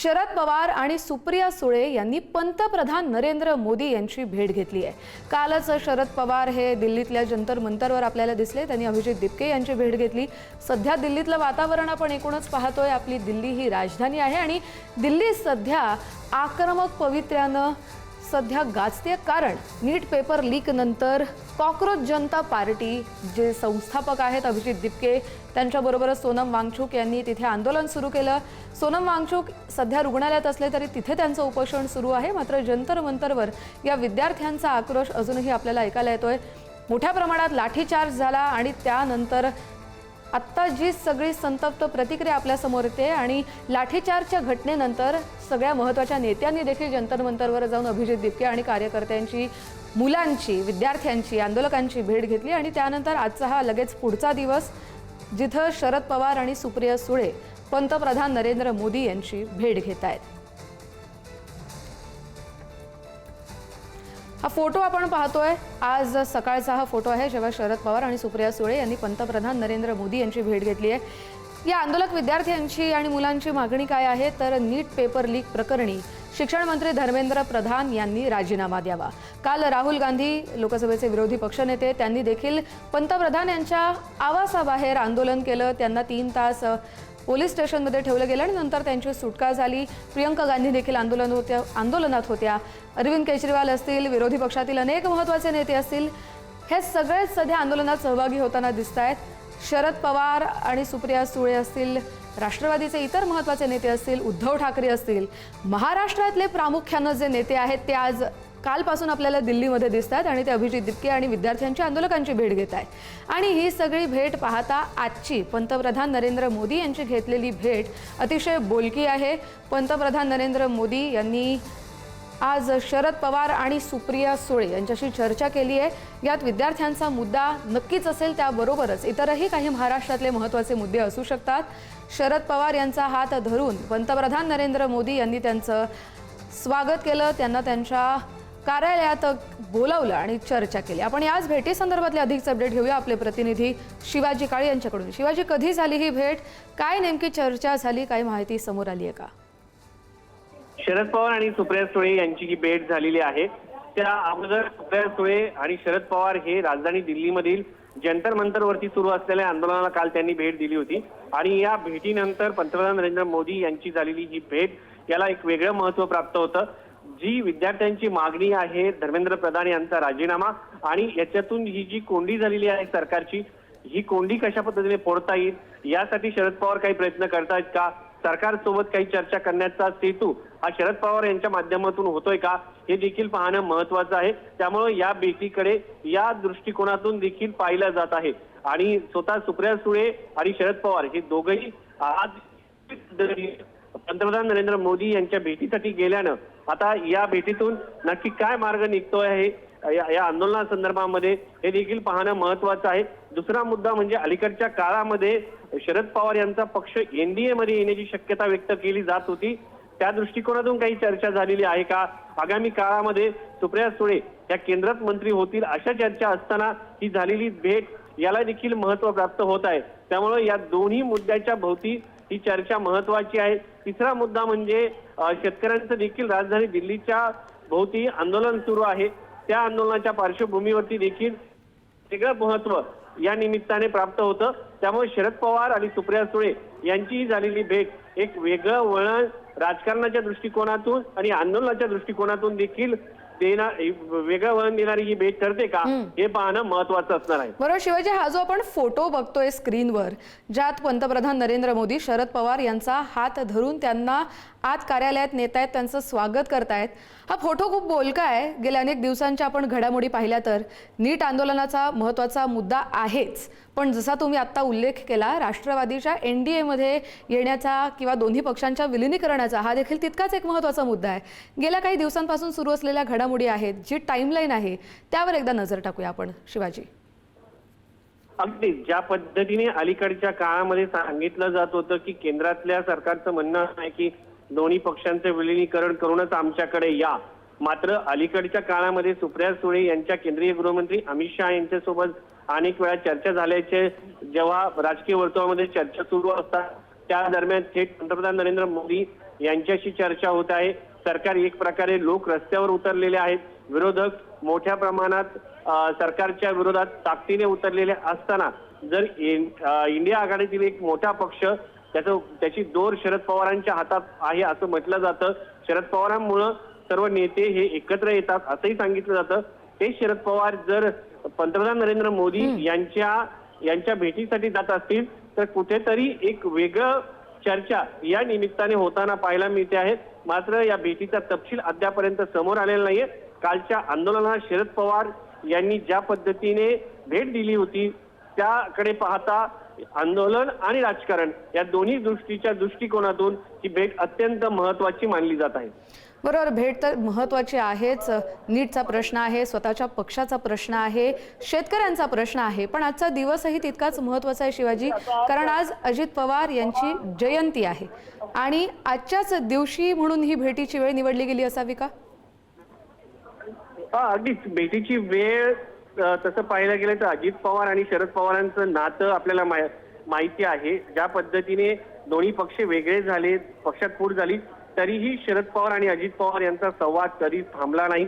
शरद पवार आणि सुप्रिया सुळे यांनी पंतप्रधान नरेंद्र मोदी यांची भेट घेतली आहे। कालच शरद पवार हे दिल्लीतल्या जंतर मंतरवर आपल्याला दिसले। त्यांनी अभिजित दीपके यांची भेट घेतली। सध्या दिल्लीतलं वातावरण आपण एकूणच पाहतोय। आपली दिल्ली ही राजधानी आहे आणि दिल्ली सध्या आक्रमक पवित्र्यानं सध्या गाजते, कारण नीट पेपर लीक नंतर कॉकरोच जनता पार्टी जे संस्थापक आहेत अभिजित दीपके त्यांच्याबरोबरच सोनम वांगचुक यांनी तिथे आंदोलन सुरू केलं। सोनम वांगचुक सध्या रुग्णालयात असले तरी तिथे त्यांचं उपोषण सुरू आहे। मात्र जंतर मंतरवर या विद्यार्थ्यांचा आक्रोश अजूनही आपल्याला ऐकायला येतोय। मोठ्या प्रमाणात लाठीचार्ज झाला आणि त्यानंतर आता जी सगळी संतप्त प्रतिक्रिया आपल्या समोर येते आणि लाठीचार्जच्या घटनेनंतर सगळ्या महत्त्वाच्या नेत्यांनी देखील जंतर मंतरवर जाऊन अभिजित दीपके आणि कार्यकर्त्यांची, मुलांची, विद्यार्थ्यांची, आंदोलकांची भेट घेतली आणि त्यानंतर आजचा हा लगेच पुढचा दिवस जिथं शरद पवार आणि सुप्रिया सुळे पंतप्रधान नरेंद्र मोदी यांची भेट घेत आहेत। हा फोटो आपण पाहतोय, आज सकाळचा हा फोटो आहे जेव्हा शरद पवार आणि सुप्रिया सुळे यांनी पंतप्रधान नरेंद्र मोदी यांची भेट घेतली आहे। या आंदोलक विद्यार्थ्यांची आणि मुलांची मागणी काय आहे तर नीट पेपर लीक प्रकरणी शिक्षण मंत्री धर्मेंद्र प्रधान यांनी राजीनामा द्यावा। काल राहुल गांधी लोकसभेचे विरोधी पक्षनेते त्यांनी देखील पंतप्रधान यांच्या आवासाबाहेर आंदोलन केलं। त्यांना 3 तास पोलीस स्टेशनमध्ये ठेवलं गेलं आणि नंतर त्यांची सुटका झाली। प्रियंका गांधी देखील आंदोलनात होत्या। अरविंद केजरीवाल असतील, विरोधी पक्षातील अनेक महत्त्वाचे नेते असतील, हे सगळेच सध्या आंदोलनात सहभागी होताना दिसत आहेत। शरद पवार आणि सुप्रिया सुळे असतील, राष्ट्रवादीचे इतर महत्त्वाचे नेते असतील, उद्धव ठाकरे असतील, महाराष्ट्रातले प्रामुख्याने जे नेते आहेत ते आज कालपासून आपल्याला दिल्लीमध्ये दिसतात आणि ते अभिजित दीपके आणि विद्यार्थ्यांच्या आंदोलकांची भेट घेत आहेत। आणि ही सगळी भेट पाहता आजची पंतप्रधान नरेंद्र मोदी यांची घेतलेली भेट अतिशय बोलकी आहे। पंतप्रधान नरेंद्र मोदी यांनी आज शरद पवार आणि सुप्रिया सुळे यांच्याशी चर्चा केली आहे। यात विद्यार्थ्यांचा मुद्दा नक्कीच असेल, त्याबरोबरच इतरही काही महाराष्ट्रातले महत्त्वाचे मुद्दे असू शकतात। शरद पवार यांचा हात धरून पंतप्रधान नरेंद्र मोदी यांनी त्यांचं स्वागत केलं, त्यांना त्यांच्या कार्यालयात बोलावलं आणि चर्चा केली। आपण याच भेटी संदर्भातले अधिकचे अपडेट घेऊया आपले प्रतिनिधी शिवाजी काळे यांच्याकडून। शिवाजी, कधी झाली ही भेट, काय नेमकी चर्चा झाली, काय माहिती समोर आली आहे का? शरद पवार आणि सुप्रिया सुळे यांची जी भेट झालेली आहे त्या अगोदर सुप्रिया सुळे आणि शरद पवार हे राजधानी दिल्लीमधील जंतर मंतरवरती सुरू असलेल्या आंदोलनाला काल त्यांनी भेट दिली होती आणि या भेटीनंतर पंतप्रधान नरेंद्र मोदी यांची झालेली ही भेट याला एक वेगळं महत्त्व प्राप्त होतं। जी विद्यार्थ्यांची मागणी आहे, धर्मेंद्र प्रधान यांचा राजीनामा, आणि याच्यातून ही जी कोंडी झालेली आहे सरकारची, ही कोंडी कशा पद्धतीने फोडता येईल यासाठी शरद पवार काही प्रयत्न करतायत का, सरकारसोबत काही चर्चा करण्याचा सेतू हा शरद पवार यांच्या माध्यमातून होतोय का, हे देखील पाहणं महत्त्वाचं आहे। त्यामुळे या भेटीकडे या दृष्टिकोनातून देखील पाहिलं जात आहे आणि स्वतः सुप्रिया सुळे आणि शरद पवार हे दोघंही आज पंतप्रधान नरेंद्र मोदी यांच्या भेटीसाठी गेल्यानं आता या भेटीतून नक्की काय मार्ग निघतोय आहे या आंदोलनासंदर्भामध्ये हे देखील पाहणं महत्त्वाचं आहे। दुसरा मुद्दा म्हणजे अलीकडच्या काळामध्ये शरद पवार यांचा पक्ष एनडीए मध्ये येण्याची शक्यता व्यक्त केली जात होती, त्या दृष्टिकोनातून काही चर्चा झालेली आहे का? आगामी काळामध्ये सुप्रिया सुळे या केंद्रात मंत्री होतील अशा चर्चा असताना ही झालेली भेट याला देखील महत्त्व प्राप्त होत आहे। त्यामुळे या दोन्ही मुद्द्याच्या भोवती ही चर्चा महत्त्वाची आहे। तिसरा मुद्दा म्हणजे शेतकऱ्यांचं देखील राजधानी दिल्लीच्या भोवती आंदोलन सुरू आहे, त्या आंदोलनाच्या पार्श्वभूमीवरती देखील वेगळं महत्त्व या निमित्ताने प्राप्त होतं। त्यामुळे शरद पवार आणि सुप्रिया सुळे यांची झालेली भेट एक वेगळं वळण राजकारणाच्या दृष्टिकोनातून आणि आंदोलनाच्या दृष्टिकोनातून देखील वेगळं वळण देणारी ही भेट ठरते का हे पाहणं महत्त्वाचं असणार आहे। बरोबर शिवाजी, हा जो आपण फोटो बघतोय स्क्रीनवर ज्यात पंतप्रधान नरेंद्र मोदी शरद पवार यांचा हात धरून त्यांना आत कार्यालयात नेत आहेत, त्यांचं स्वागत करतायत, हा फोटो खूप बोलका आहे। गेल्या अनेक दिवसांच्या आपण घडामोडी पाहिल्या तर नीट आंदोलनाचा महत्त्वाचा मुद्दा आहेच, पण जसा तुम्ही आता उल्लेख केला राष्ट्रवादीच्या एनडीए मध्ये येण्याचा किंवा दोन्ही पक्षांच्या विलीनीकरणाचा हा देखील तितकाच एक महत्त्वाचा मुद्दा आहे। गेल्या काही दिवसांपासून सुरू असलेल्या घडामोडी आहेत, जी टाइमलाईन आहे त्यावर एकदा नजर टाकूया आपण शिवाजी। अगदी ज्या पद्धतीने अलीकडच्या काळामध्ये सांगितलं जात होतं की केंद्रातल्या सरकारचं म्हणणं आहे की दोन्ही पक्षांचं विलीनीकरण करूनच आमच्याकडे या, मात्र अलीकडच्या काळामध्ये सुप्रिया सुळे यांच्या केंद्रीय गृहमंत्री अमित शहा यांच्यासोबत अनेक वेळा चर्चा झाल्याचे जेव्हा राजकीय वर्तुळामध्ये चर्चा सुरू असतात त्या दरम्यान थेट पंतप्रधान नरेंद्र मोदी यांच्याशी चर्चा होत आहे. सरकार एक प्रकारे लोक रस्त्यावर उतरलेले आहेत. विरोधक मोठ्या प्रमाणात सरकारच्या विरोधात ताकदीने उतरलेले असताना जर इंडिया आघाडीतील एक मोठा पक्ष त्याची दोर शरद पवारांच्या हातात आहे असं म्हटलं जातं. शरद पवारांमुळे सर्व नेते हे एकत्र येतात असंही सांगितलं जातं. ते शरद पवार जर पंतप्रधान नरेंद्र मोदी यांच्या भेटीसाठी जात असतील तर कुठेतरी एक वेगळं चर्चा या निमित्ताने होताना पाहायला मिळते आहे. मात्र या भेटीचा तपशील अद्यापर्यंत समोर आलेला नाहीये. कालच्या आंदोलनात शरद पवार यांनी ज्या पद्धतीने भेट दिली होती त्याकडे पाहता आंदोलन आणि राजकारण या दोन्ही दृष्टिकोनातून ही भेट अत्यंत महत्त्वाची मानली जात आहे. बरोबर, भेट तर महत्त्वाची आहेच. नीटचा प्रश्न आहे, स्वतःच्या पक्षाचा प्रश्न आहे, शेतकऱ्यांचा प्रश्न आहे, पण आजचा दिवसही तितकाच महत्त्वाचा आहे शिवाजी, कारण आज अजित पवार यांची जयंती आहे आणि आजच्याच दिवशी म्हणून ही भेटीची वेळ निवडली गेली असावी का? अगदीच भेटीची वेळ तसं पाहायला गेलं तर अजित पवार आणि शरद पवारांचं नातं आपल्याला माहिती आहे. ज्या पद्धतीने दोन्ही पक्ष वेगळे झाले, पक्षात फूट झाली, तरीही शरद पवार आणि अजित पवार यांचा संवाद कधीच थांबला नाही.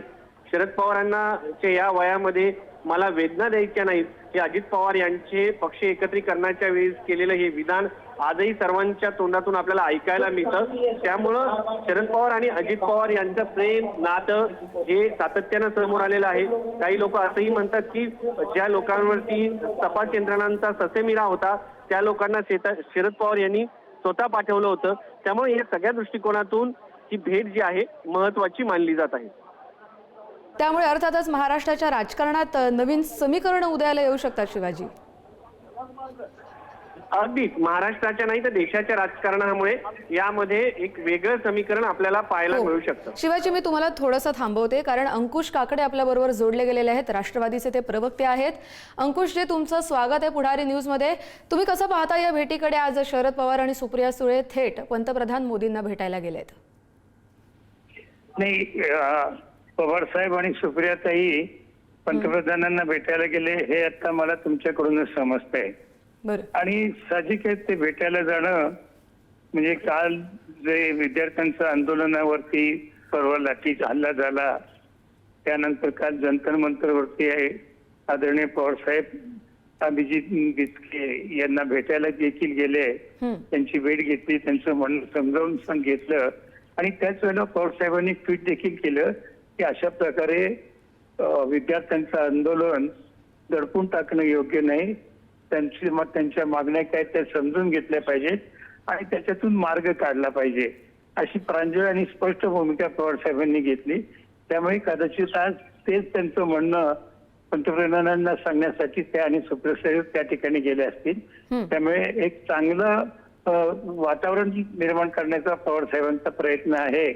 शरद पवारांना या वयामध्ये मला वेदना द्यायच्या नाहीत हे अजित पवार यांचे पक्ष एकत्रीकरणाच्या वेळेस केलेलं हे विधान आजही सर्वांच्या तोंडातून आपल्याला ऐकायला मिळतं. त्यामुळं शरद पवार आणि अजित पवार यांचं प्रेम नातं हे सातत्यानं समोर आलेलं आहे. काही लोक असंही म्हणतात की ज्या लोकांवरती तपास यंत्रणांचा ससेमिरा होता त्या लोकांना शरद पवार यांनी स्वतः पाठवलं होतं. त्यामुळे या सगळ्या दृष्टिकोनातून ही भेट जी आहे महत्त्वाची मानली जात आहे. त्यामुळे अर्थातच महाराष्ट्राच्या राजकारणात नवीन समीकरणं उदयाला येऊ शकतात शिवाजी. अगदीच महाराष्ट्राच्या नाही तर देशाच्या राजकारणामुळे यामध्ये एक वेगळं समीकरण आपल्याला पाहायला मिळू शकतं. शिवाजी, मी तुम्हाला थोडंसं थांबवते कारण अंकुश काकडे आपल्या बरोबर जोडले गेलेले आहेत, राष्ट्रवादीचे ते प्रवक्ते आहेत. अंकुश, जे तुमचं स्वागत आहे पुढारी न्यूजमध्ये. तुम्ही कसं पाहता या भेटीकडे? आज शरद पवार आणि सुप्रिया सुळे थेट पंतप्रधान मोदींना भेटायला गेलेत. नाही, पवार साहेब आणि सुप्रियाताई पंतप्रधानांना भेटायला गेले हे आता मला तुमच्याकडूनच समजतंय. आणि साहजिक आहे ते भेटायला जाणं म्हणजे काल जे विद्यार्थ्यांचं आंदोलनावरती परवा लाठीचा हल्ला झाला, त्यानंतर काल जंतर मंतरवरती आदरणीय पवार साहेब अभिजित गिचके यांना भेटायला देखील गेले, त्यांची भेट घेतली, त्यांचं म्हणणं समजावून सांगितलं आणि त्याच वेळेला पवार साहेबांनी ट्विट देखील केलं की अशा प्रकारे विद्यार्थ्यांचं आंदोलन दडपून टाकणं योग्य नाही, त्यांच्या मागण्या काय त्या समजून घेतल्या पाहिजेत आणि त्याच्यातून मार्ग काढला पाहिजे अशी प्रांजळ आणि स्पष्ट भूमिका पवार साहेबांनी घेतली. त्यामुळे कदाचित आज तेच त्यांचं म्हणणं पंतप्रधानांना सांगण्यासाठी ते आणि सुप्रिया साहेब त्या ठिकाणी गेले असतील. त्यामुळे एक चांगलं वातावरण निर्माण करण्याचा पवार साहेबांचा प्रयत्न आहे.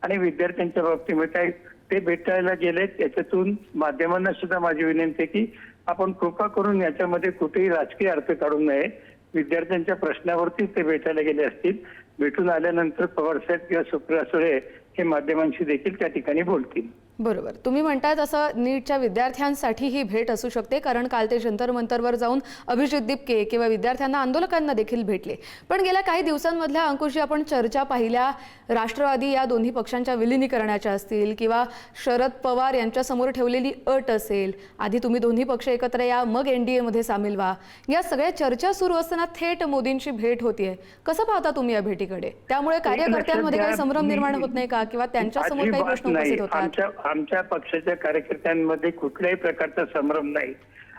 आणि विद्यार्थ्यांच्या बाबतीमध्ये ते भेटायला गेले, त्याच्यातून माध्यमांना सुद्धा माझी विनंती आहे की आपण कृपा करून याच्यामध्ये कुठेही राजकीय अर्थ काढू नये. विद्यार्थ्यांच्या प्रश्नावरती ते भेटायला गेले असतील. भेटून आल्यानंतर पवार साहेब किंवा सुप्रिया सुळे हे माध्यमांशी देखील त्या ठिकाणी बोलतील. बरोबर, तुम्ही म्हणताय तसं नीटच्या विद्यार्थ्यांसाठी ही भेट असू शकते कारण काल ते जंतर मंतरवर जाऊन अभिजित दिपके किंवा विद्यार्थ्यांना आंदोलकांना देखील भेटले. पण गेल्या काही दिवसांमधल्या अंकुशजी आपण चर्चा पाहिल्या, राष्ट्रवादी या दोन्ही पक्षांच्या विलिनीकरणाच्या असतील किंवा शरद पवार यांच्यासमोर ठेवलेली अट असेल, आधी तुम्ही दोन्ही पक्ष एकत्र या मग NDA मध्ये सामील व्हा, या सगळ्या चर्चा सुरू असताना थेट मोदींची भेट होतीये. कसं पाहता तुम्ही या भेटीकडे? त्यामुळे कार्यकर्त्यांमध्ये काही संभ्रम निर्माण होत नाही का किंवा त्यांच्यासमोर काही प्रश्न उपस्थित होतात? आमच्या पक्षाच्या कार्यकर्त्यांमध्ये कुठल्याही प्रकारचा संभ्रम नाही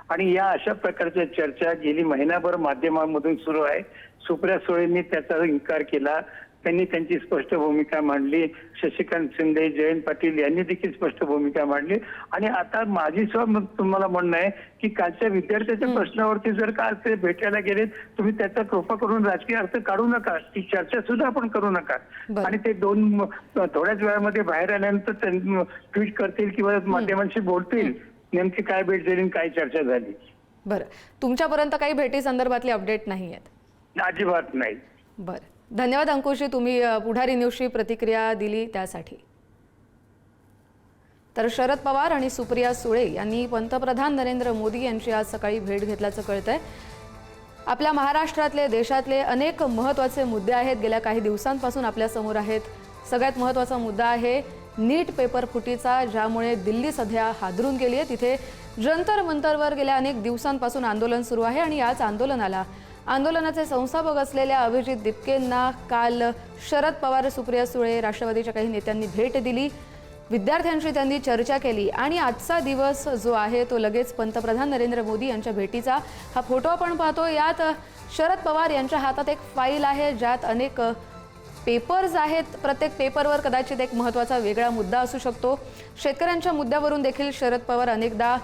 आणि या अशा प्रकारच्या चर्चा गेली महिनाभर माध्यमांमधून सुरू आहे. सुप्रिया सुळेंनी त्याचा इन्कार केला, त्यांनी त्यांची स्पष्ट भूमिका मांडली. शशिकांत शिंदे, जयंत पाटील यांनी देखील स्पष्ट भूमिका मांडली आणि आता माझी तुम्हाला म्हणणं आहे की कालच्या विद्यार्थ्याच्या प्रश्नावरती जर का ते भेटायला गेले, तुम्ही त्याचा कृपा करून राजकीय अर्थ काढू नका, ती चर्चा सुद्धा आपण करू नका. आणि ते दोन थोड्याच वेळामध्ये बाहेर आल्यानंतर ट्विट करतील किंवा माध्यमांशी बोलतील नेमकी काय भेट झाली, काय चर्चा झाली. बरं, तुमच्यापर्यंत काही भेटी संदर्भातली अपडेट नाही आहेत? अजिबात नाही. बरं, धन्यवाद अंकुशजी, तुम्ही पुढारी न्यूजची प्रतिक्रिया दिली त्यासाठी. तर शरद पवार आणि सुप्रिया सुळे यांनी पंतप्रधान नरेंद्र मोदी यांची आज सकाळी भेट घेतल्याचं कळतंय. आपल्या महाराष्ट्रातले देशातले अनेक महत्त्वाचे मुद्दे आहेत गेल्या काही दिवसांपासून आपल्या समोर आहेत। सगळ्यात महत्त्वाचा मुद्दा आहे नीट पेपर फुटीचा, ज्यामुळे दिल्ली सध्या हादरून गेली आहे। तिथे जंतर मंतरवर गेल्या अनेक दिवसांपासून आंदोलन सुरू आहे आणि याच आंदोलनाचे संस्थापक असलेल्या अभिजित दिपकेंना काल शरद पवार, सुप्रिया सुळे, राष्ट्रवादीच्या काही नेत्यांनी भेट दिली। विद्यार्थ्यांशी त्यांनी चर्चा केली आणि आजचा दिवस जो आहे तो लगेच पंतप्रधान नरेंद्र मोदी यांच्या भेटीचा हा फोटो आपण पाहतो। यात शरद पवार यांच्या हातात एक फाईल आहे ज्यात अनेक पेपर्स आहेत। प्रत्येक पेपरवर कदाचित एक महत्त्वाचा वेगळा मुद्दा असू शकतो। शेतकऱ्यांच्या मुद्द्यावरून देखील शरद पवार अनेकदा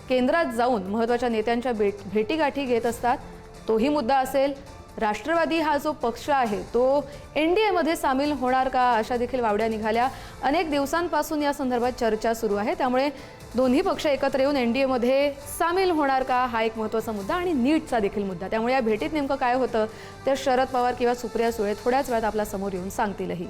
केंद्रात जाऊन महत्त्वाच्या नेत्यांच्या भेटीगाठी घेत असतात। तोही मुद्दा असेल राष्ट्रवादी हा जो पक्ष आहे तो NDA मध्ये सामील होणार का, अशा देखील वावड्या निघाल्या। अनेक दिवसांपासून या संदर्भात चर्चा सुरू आहे, त्यामुळे दोन्ही पक्ष एकत्र येऊन NDA मध्ये सामील होणार का हा एक महत्त्वाचा मुद्दा आणि नीटचा देखील मुद्दा। त्यामुळे या भेटीत नेमकं काय होतं ते शरद पवार किंवा सुप्रिया सुळे थोड्याच वेळात आपल्या समोर येऊन सांगतीलही।